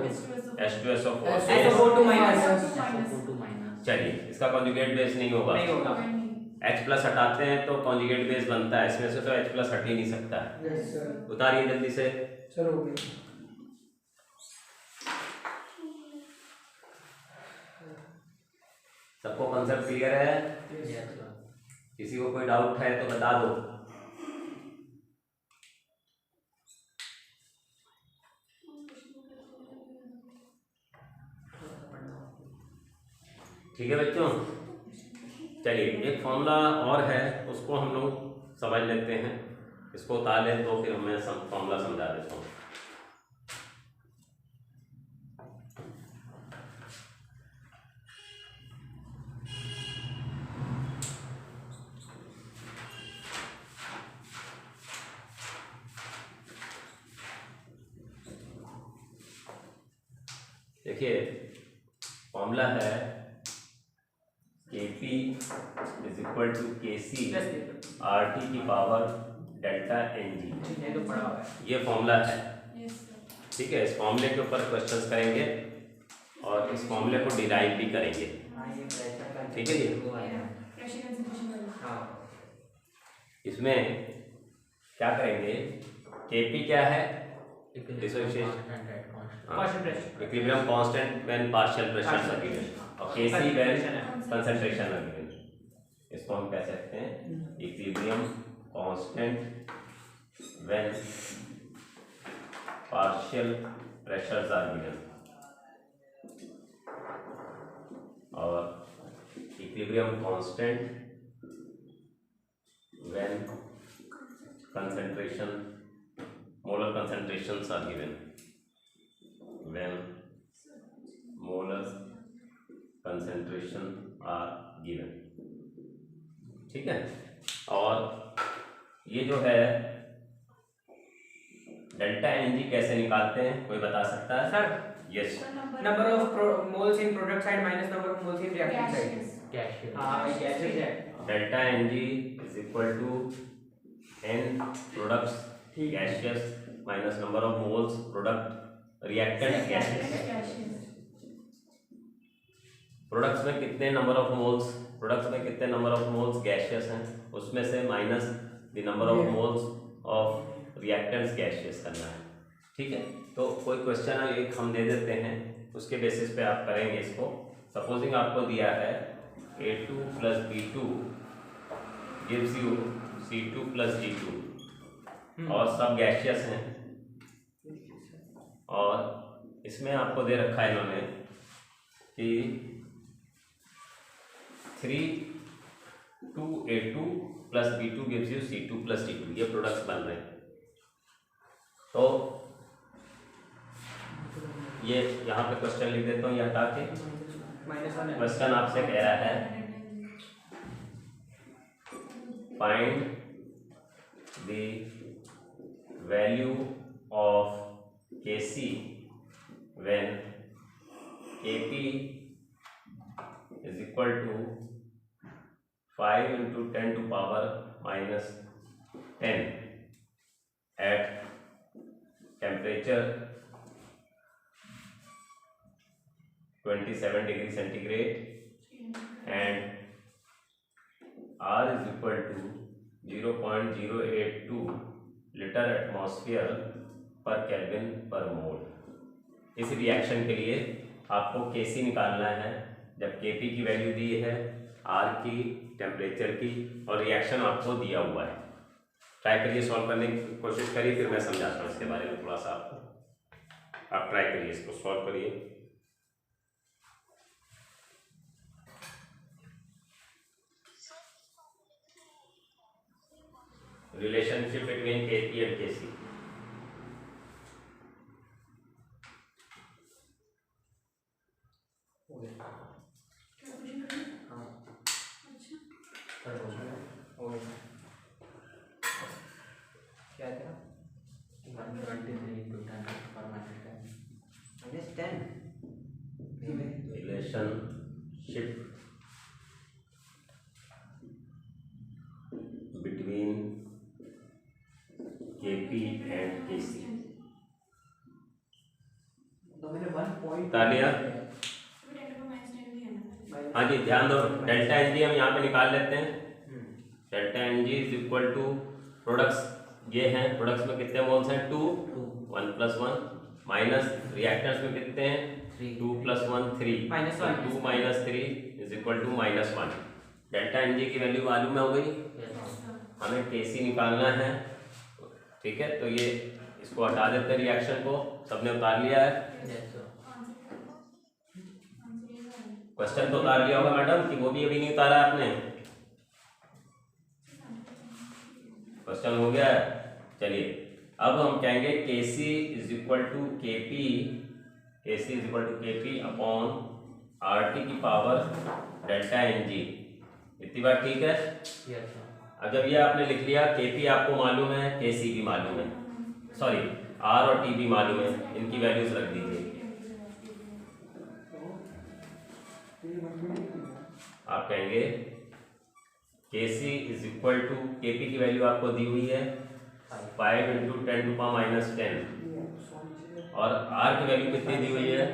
H2SO4। SO4 minus. SO4 minus. चलिए इसका कॉन्जुगेट बेस नहीं होगा। नहीं होगा। H+ हटाते हैं तो कॉन्जुगेट बेस बनता है, इसमें से तो H+ हट ही नहीं सकता। Yes sir. उतारिए जल्दी से। सर हो गया। सबको कंसेप्ट क्लियर है? Yes sir. किसी को कोई डाउट है तो बता दो। ठीक है बच्चों, चलिए एक फॉर्मूला और है, उसको हम लोग समझ लेते हैं। इसको उतार लें तो फिर मैं फॉर्मूला समझा देता हूँ। देखिए फॉर्मूला है Kp is equal to Kc RT की पावर डेल्टा Ng। ये तो पढ़ा हुआ है। ये फॉर्मूला है, यस सर। ठीक है। इस फॉर्मूले के ऊपर क्वेश्चंस करेंगे और इस फॉर्मूले को डिराइव भी करेंगे, हाँ ये प्रेशर का ठीक है जी। वो आया। प्रेशर कंसंट्रेशन वाला। हाँ इसमें क्या करेंगे, Kp क्या है? Dissociation. Constant pressure. Equilibrium constant when partial pressure Partial given pressure. और Kc when Concentration. Concentration given. इसको हम कह सकते हैं equilibrium constant when partial pressures are given और equilibrium constant when concentration molar concentrations are given when molar concentration are given, ठीक है। और ये जो है डेल्टा Ng कैसे निकालते हैं, कोई बता सकता है? Sir yes, sir number of moles in product side minus number of moles in reactant side. gaseous. Cashier. हाँ ये गैसेस है। Delta Ng is equal to n products gaseous minus number of moles product reactant gaseous. Gaseous. Products में कितने number of moles, products में कितने number of moles gaseous हैं, उसमें से minus the number of moles of reactants gaseous करना है, ठीक है। तो कोई क्वेश्चन एक हम दे देते हैं, उसके बेसिस पे आप करेंगे इसको। सपोजिंग आपको दिया है A2 plus B2 gives you C2 plus D2 और सब गैसियस हैं, और इसमें आपको दे रखा है इन्होंने कि 3(2)A2 plus B2 gives you C2 plus D2, ये प्रोडक्ट्स बन रहे हैं। तो ये यहाँ पे क्वेश्चन लिख देता हूँ, ये हटा के। -1 क्वेश्चन आपसे कह रहा है find the value of Kc when Kp is equal to 5 into 10 to power minus 10 at temperature 27 degree centigrade and R is equal to 0.082 litre atmosphere पर केल्विन पर मोल। इस रिएक्शन के लिए आपको Kc निकालना है, जब Kp की वैल्यू दी है, R की, टेम्परेचर की, और रिएक्शन आपको दिया हुआ है। ट्राई करिए, सॉल्व करने की कोशिश करिए, फिर मैं समझाता हूँ इसके बारे में थोड़ा सा आपको। आप ट्राई करिए, इसको सॉल्व करिए। Relationship between Kp and Kc। क्या था? 123 into 10 to the power minus 10. -10 relationship between Kp and Kc। तो मैंने 1 पॉइंट बता दिया? हाँ जी, ध्यान दो, डेल्टा Ng हम यहाँ पे निकाल लेते हैं। Delta Ng is equal to products, ये हैं प्रोडक्ट्स में कितने मोल्स हैं, 2, 1 + 1 माइनस रिएक्टेंस में कितने हैं 3 2 + 1 3 -1 2 - 3 is equal to -1। Delta N G की वैल्यू मालूम है हो गई। हमें केसी निकालना है, ठीक है। तो ये इसको हटा देते हैं रिएक्शन को, सबने उतार लिया है। क्वेश्चन तो उतार लिया होगा मैडम कि वो भी अभी नहीं उतारा आपने? क्वेश्चन हो गया है। चलिए अब हम कहेंगे Kc is equal to Kp, Kc is equal to Kp upon RT की पावर डेल्टा एन जी। इतनी बात ठीक है। Yes sir. अब जब ये आपने लिख लिया केपी आपको मालूम है, केसी भी मालूम है, सॉरी आर और टी भी मालूम है, इनकी वैल्यूज रख दीजिए। आप कहेंगे Kc is equal to KP की वैल्यू आपको दी हुई है 5 × 10⁻10 और आर की वैल्यू कितनी दी हुई है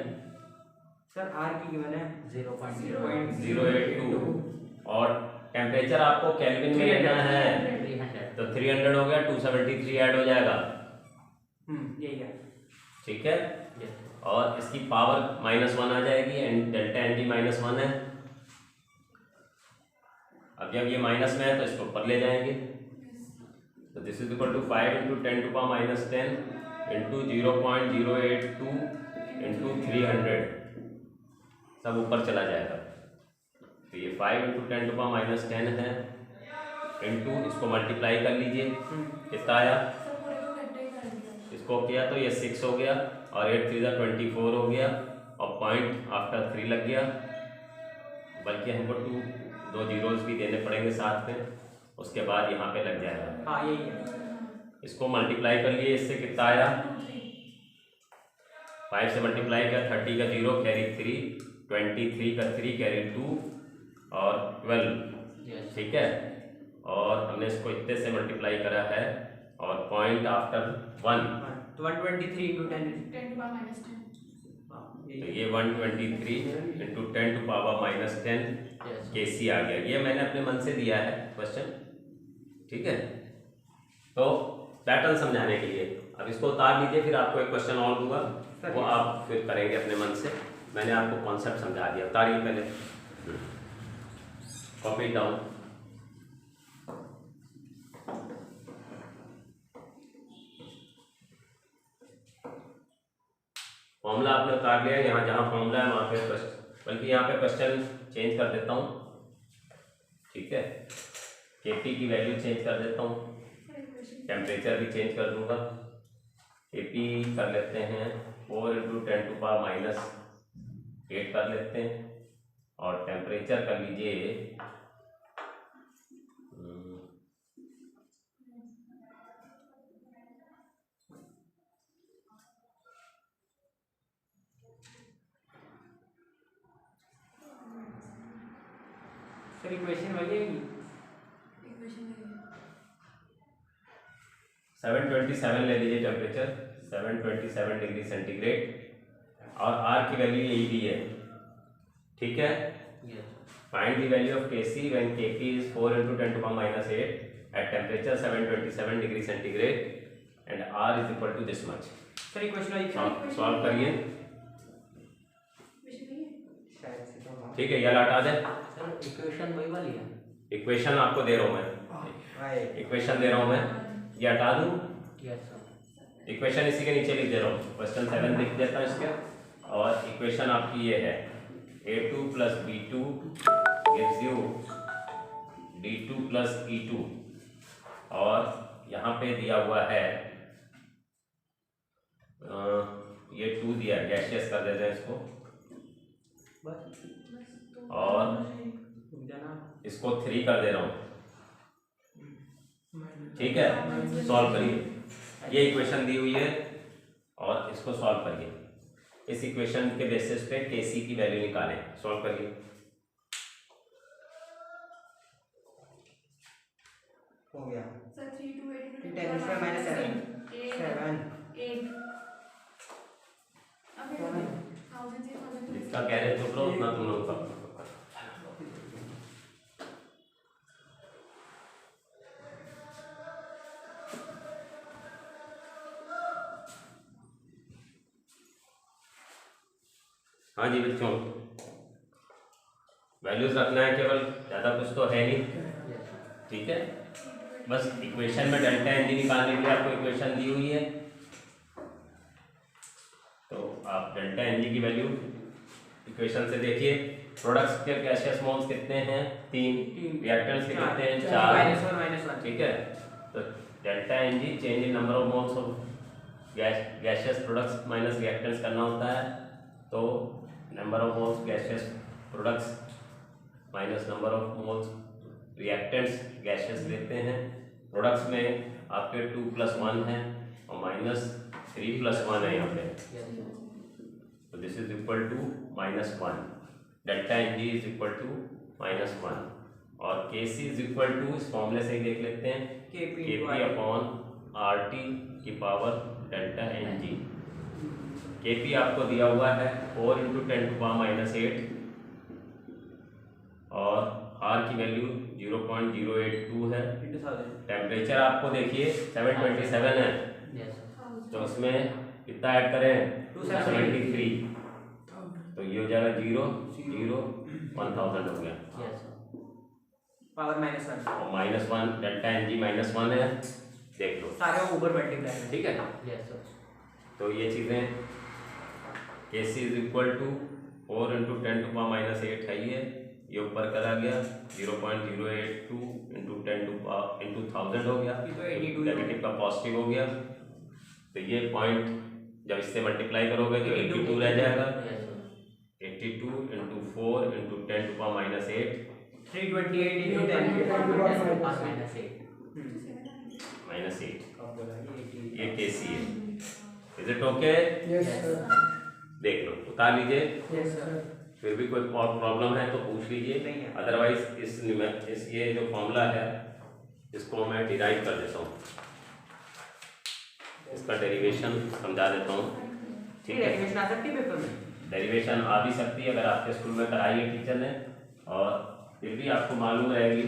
सर आर की गिवन है 0.082 और टेम्परेचर आपको केल्विन में लेना है 300। तो 300 हो गया, 273 ऐड हो जाएगा, यही है। ठीक है। यस और इसकी पावर -1 आ जाएगी एंड डेल्टा एन जी -1 है। अब जब ये माइनस में है तो इसको ऊपर ले जाएंगे, तो this is equal to 5 × 10⁻10 into 0.082 into 300 सब ऊपर चला जाएगा। तो ये 5 × 10⁻10 है इंटू इसको मल्टीप्लाई कर लीजिए, कितना आया? इसको किया तो ये 6 हो गया और 8 × 3 = 24 हो गया और पॉइंट आफ्टर 3 लग गया, बल्कि हमको 2 जीरोस भी देने पड़ेंगे साथ में, उसके बाद यहाँ पे लग जाएगा। हाँ यही है। इसको मल्टीप्लाई कर लिए, इससे कितना आया? 5 से मल्टीप्लाई किया 30 का 0 कैरी 3, 23 का 3 कैरी 2 और 12, यस ठीक है। और हमने इसको इतने से मल्टीप्लाई करा है और पॉइंट आफ्टर 1 तो 123 × 10 तो ये 123 × 10⁻10 यस केसी आ गया। ये मैंने अपने मन से दिया है क्वेश्चन, ठीक है। तो पैटर्न समझाने के लिए अब इसको उतार लीजिए, फिर आपको एक क्वेश्चन और दूंगा, वो आप फिर करेंगे अपने मन से। मैंने आपको कॉन्सेप्ट समझा दिया, उतारिए पहले, कॉपी डाउन। फॉर्मूला आपने उतार लिया, यहाँ जहाँ फॉर्मूला है वहाँ पे बल्कि यहाँ पे क्वेश्चन चेंज कर देता हूँ, ठीक है। केपी की वैल्यू चेंज कर देता हूँ, टेम्परेचर भी चेंज कर दूंगा। केपी कर लेते हैं 4 × 10⁻8 कर लेते हैं और टेम्परेचर कर लीजिए सर इक्वेशन वही है कि 727 ले लीजिए टेम्परेचर, 727 डिग्री सेंटीग्रेड और आर की वैल्यू यही दी है, ठीक है। Yes find the value of KC when KP is 4 × 10⁻8 at temperature 727 degree centigrade and R is equal to this much. Sir equation वही सॉल्व करिए, शायद से तो हाँ। ठीक है। ये हटा दें, सर इक्वेशन वही वाली है। इक्वेशन आपको दे रहा हूँ मैं, इक्वेशन दे रहा हूँ मैं, ये हटा दूँ। यस सर इक्वेशन इसी के नीचे लिख दे रहा हूँ, क्वेश्चन 7 लिख देता हूँ इसके। और इक्वेशन आपकी ये है A2 + B2 gives you D2 + E2 और यहाँ पे दिया हुआ है ये 2 दिया है, गैसियस कर देते हैं इसको और इसको 3 कर दे रहा हूँ, ठीक है। सॉल्व करिए, ये इक्वेशन दी हुई है और इसको सॉल्व करिए। इस इक्वेशन के बेसिस पे केसी की वैल्यू निकालें, सॉल्व करिए। हो गया sir 3 to 8 into 10 square minus 7 8 अब 1000 से 1000 जितना कह रहे चुप रहो, उतना तुम लोग का। हाँ जी बच्चों, वैल्यूज रखना है केवल, ज़्यादा कुछ तो है नहीं। ठीक है, बस इक्वेशन में डेल्टा एन जी निकालने के लिए आपको इक्वेशन दी हुई है, तो आप डेल्टा एन जी की वैल्यू इक्वेशन से देखिए। प्रोडक्ट्स के गैसियस मोल्स कितने हैं? 3। रिएक्टेंट्स के कितने हैं? 4। -1 ठीक है, तो delta N G change in number of moles of gaseous products minus reactants करना होता है, तो number of moles gaseous products minus number of moles reactants gaseous लेते हैं। प्रोडक्ट्स में आपके 2 + 1 है और -3 + 1 है यहाँ पे, तो this is equal to -1। Delta N G is equal to -1 और के सी इज इक्वल टू, इस फॉर्मूले से ही देख लेते हैं, KP अपॉन RT की पावर डेल्टा एन जी। के पी आपको दिया हुआ है 4 × 10⁻⁸ और R की वैल्यू 0.082 है। टेम्परेचर आपको देखिए 727 है, तो इसमें कितना ऐड करें? 273, तो ये हो जाएगा 0 0 1000 हो गया, पावर -1 और -1 डेल्टा एन जी -1 है, देख लो सारे ऊपर मल्टीप्लाई। ठीक है। तो ये चीज़ें के सी इज इक्वल टू 4 × 10⁻⁸ है, ये ऊपर करा गया 0.082 × 10⁻1000 हो गया, नेगेटिव का पॉजिटिव हो गया, तो ये पॉइंट जब इससे मल्टीप्लाई करोगे तो 82 रह जाएगा। 82 × 4 × 10⁻⁸ 328 × 10 -8, ये के सी है। Is it okay? Yes sir. देख लो, उतार लीजिए, Yes sir. फिर भी कोई और प्रॉब्लम है तो पूछ लीजिए, नहीं है। अदरवाइज इस ये जो फॉर्मूला है इसको मैं डिराइव कर देता हूँ, इसका डेरिवेशन समझा देता हूँ। ठीक है, डेरिवेशन आ सकती है पेपर में? डेरिवेशन आ भी सकती है, अगर आपके स्कूल में कराई है टीचर ने, और फिर भी आपको मालूम रहेगी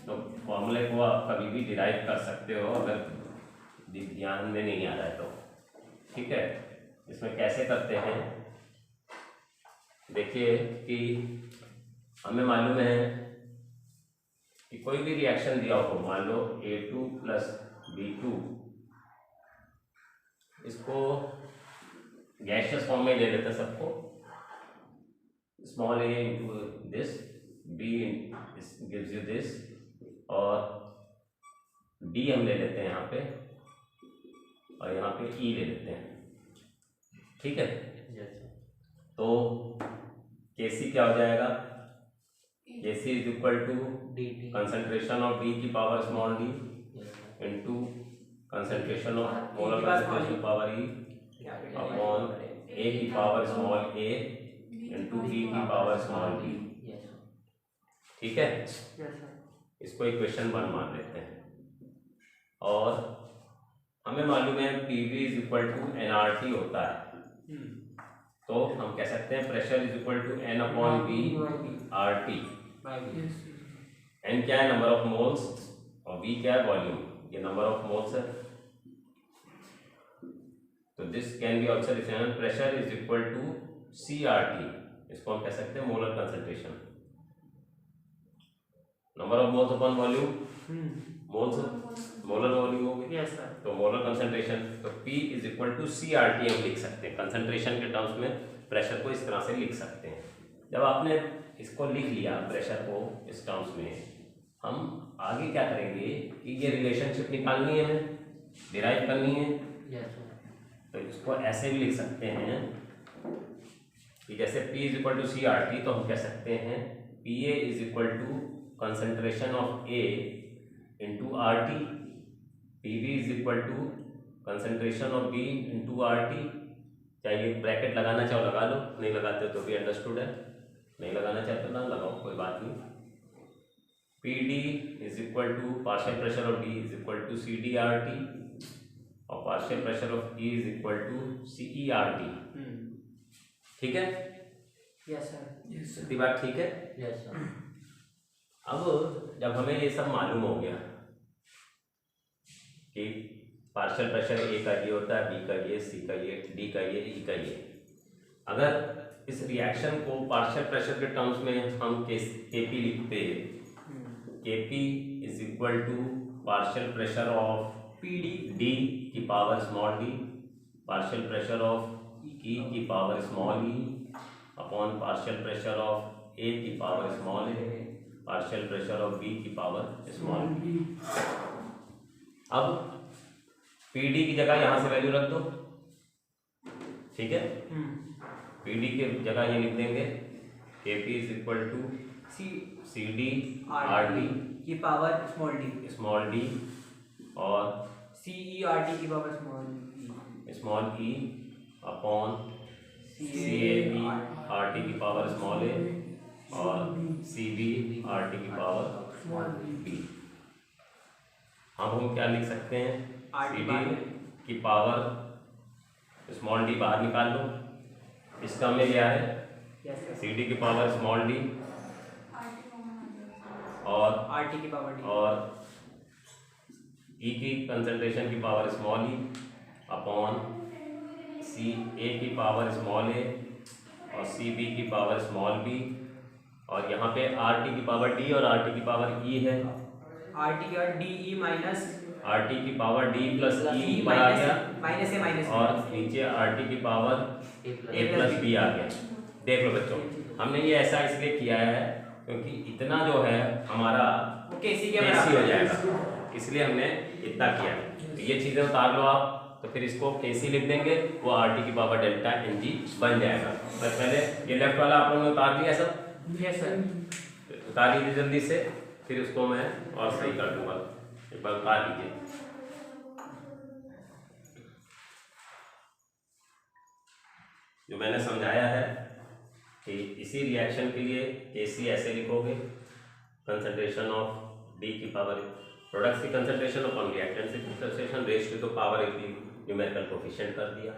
तो फॉर्मूले को आप कभी भी डिराइव कर सकते हो, अगर ध्यान में नहीं आ रहा है तो। ठीक है, इसमें कैसे करते हैं देखिए कि हमें मालूम है कि कोई भी रिएक्शन दिया हो, मान लो A2 + B2, इसको गैसियस फॉर्म में ले लेते हैं सबको, small a into this, b gives you this, और d हम ले लेते हैं यहाँ पे, और यहाँ पे e ले लेते हैं। ठीक है, तो Kc क्या हो जाएगा? Kc is equal to concentration of D की power small d into concentration of molar concentration power E upon A की power small a into B की पावर स्मॉल b। ठीक है, इसको इक्वेशन 1 मान लेते हैं, और हमें मालूम है PV is equal to nRT होता है, तो हम कह सकते हैं pressure is equal to N/V RT। Yes. N क्या है? नंबर ऑफ मोल्स, और V क्या है? वॉल्यूम। ये नंबर ऑफ मोल्स है, तो this can be also written pressure is equal to CRT, इसको हम कह सकते हैं molar concentration. Number of moles upon volume, moles molar volume हो गई, यस सर। तो मोलर कंसंट्रेशन, तो P is equal to CRT हम लिख सकते हैं, कंसंट्रेशन के टर्म्स में प्रेशर को इस तरह से लिख सकते हैं। जब आपने इसको लिख लिया प्रेशर को इस टर्म्स में, हम आगे क्या करेंगे कि ये रिलेशनशिप निकालनी है, हमें डिराइव करनी है, तो इसको ऐसे भी लिख सकते हैं कि जैसे P is equal to CRT, तो हम कह सकते हैं PA is equal to concentration of A into RT, PV is equal to concentration of B into RT। चाहिए ब्रैकेट लगाना चाहो लगा लो, नहीं लगाते तो भी अंडरस्टूड है, नहीं लगाना चाहते तो ना लगाओ, कोई बात नहीं। PD is equal to partial pressure of D is equal to CDRT, और partial pressure of E is equal to CERT। ठीक है, यस सर। Yes sir. इतनी बात ठीक है। अब जब हमें ये सब मालूम हो गया कि पार्शियल प्रेशर A का ये होता है, B का ये, C का ये, D का ये, E का ये, अगर इस रिएक्शन को पार्शियल प्रेशर के टर्म्स में हम केपी लिखते हैं। Kp is equal to partial pressure of PD D की power small d, partial pressure of E की power small E upon partial pressure of A की power small a, partial pressure of B की power small b. अब PD की जगह यहाँ से value रख दो, ठीक है। पीडी की जगह ये लिख देंगे KP is equal to C D R D की पावर स्मॉल डी और सीई आर टी की power small E upon C A B R T की पावर स्मॉल ए और सी बी आर टी की पावर बी। हम क्या लिख सकते हैं, सी डी की पावर स्मॉल डी बाहर निकाल लो, इसका में क्या है सी डी की पावर स्मॉल डी और आर टी की पावर डी और ई की कंसंट्रेशन की पावर स्मॉल ई अपॉन सी ए की पावर स्मॉल ए और सी बी की पावर स्मॉल बी, और यहाँ पे आर टी की पावर डी और आर टी की पावर ई है। आर टी और D E minus are T की पावर डी प्लस ई ऊपर आ गया माइनस ए माइनस और नीचे आर टी की पावर ए प्लस बी आ गया। देख लो बच्चों, हमने ये ऐसा इसलिए किया है क्योंकि इतना जो है हमारा केसी के केसी हो बराबर जाएगा, इसलिए हमने इतना किया। तो ये चीज़ें उतार लो आप, तो फिर इसको केसी लिख देंगे, वो आर टी की पावर डेल्टा एन जी बन जाएगा। बस पहले ये लेफ्ट वाला आप लोगों ने उतार दिया सब, यस सर। उतार लीजिए जल्दी से, फिर उसको मैं और सही कर दूंगा। एक बार उतार लीजिए। जो मैंने समझाया है कि इसी रिएक्शन के लिए केसी ऐसे लिखोगे, कंसंट्रेशन ऑफ डी की पावर प्रोडक्ट्स की कंसंट्रेशन अपॉन रिएक्टेंट्स की concentration raise to the power एक न्यूमेरिकल कोफिशिएंट कर दिया।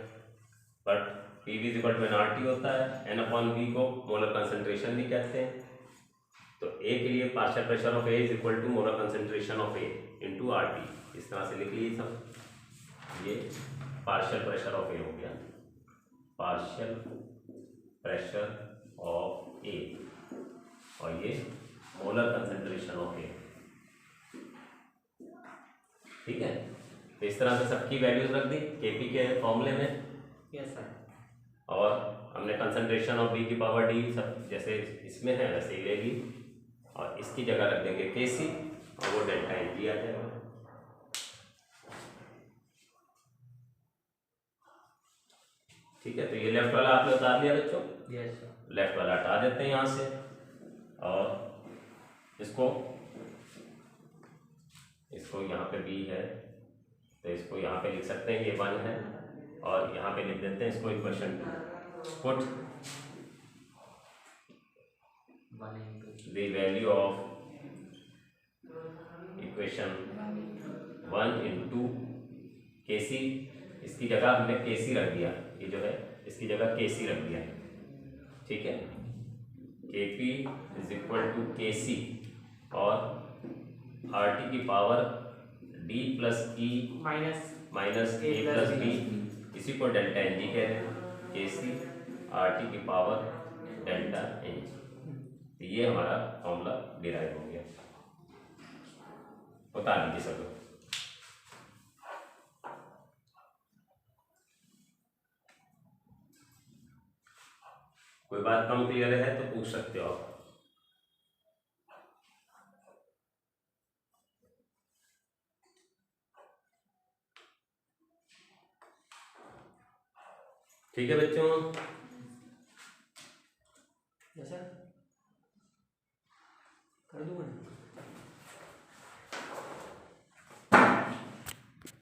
But P V equal to N R T होता है, एन अपॉन वी को मोलर कंसंट्रेशन भी कहते हैं। तो ए के लिए partial pressure of A is equal to molar concentration of A into R T, इस तरह से लिख लीजिए सब। ये पार्शियल प्रेशर ऑफ ए हो गया, पार्शियल प्रेशर ऑफ ए, और ये मोलर कंसंट्रेशन ऑफ ए, ठीक है। तो इस तरह से सबकी वैल्यूज रख दी केपी के फॉर्मूले में। Yes sir. और हमने कंसंट्रेशन ऑफ डी की पावर डी सब जैसे इसमें है वैसे ही लेगी, और इसकी जगह रख देंगे केसी और वो डेल्टा एन जी आ जाएगा। ठीक है, तो ये लेफ्ट वाला आपने उतार दिया बच्चों। Yes sir. लेफ्ट वाला हटा देते हैं यहाँ से, और इसको यहाँ पे बी है तो इसको यहाँ पे लिख सकते हैं, ये 1 है, और यहाँ पे लिख देते हैं इसको equation 2। Put the value of equation 1 into Kc, इसकी जगह हमने केसी रख दिया, ये जो है इसकी जगह केसी रख दिया, ठीक है। केपी इज इक्वल टू केसी और आर टी की power D plus E minus ए प्लस बी, इसी को डेल्टा एन जी कह रहे हैं। केसी आर टी की पावर डेल्टा एन जी, तो ये हमारा फॉर्मूला डिराइव हो गया। बता दीजिए सब लोग। कोई बात कम क्लियर है तो पूछ सकते हो आप। ठीक है बच्चों, यस सर। कर दूँ मैं?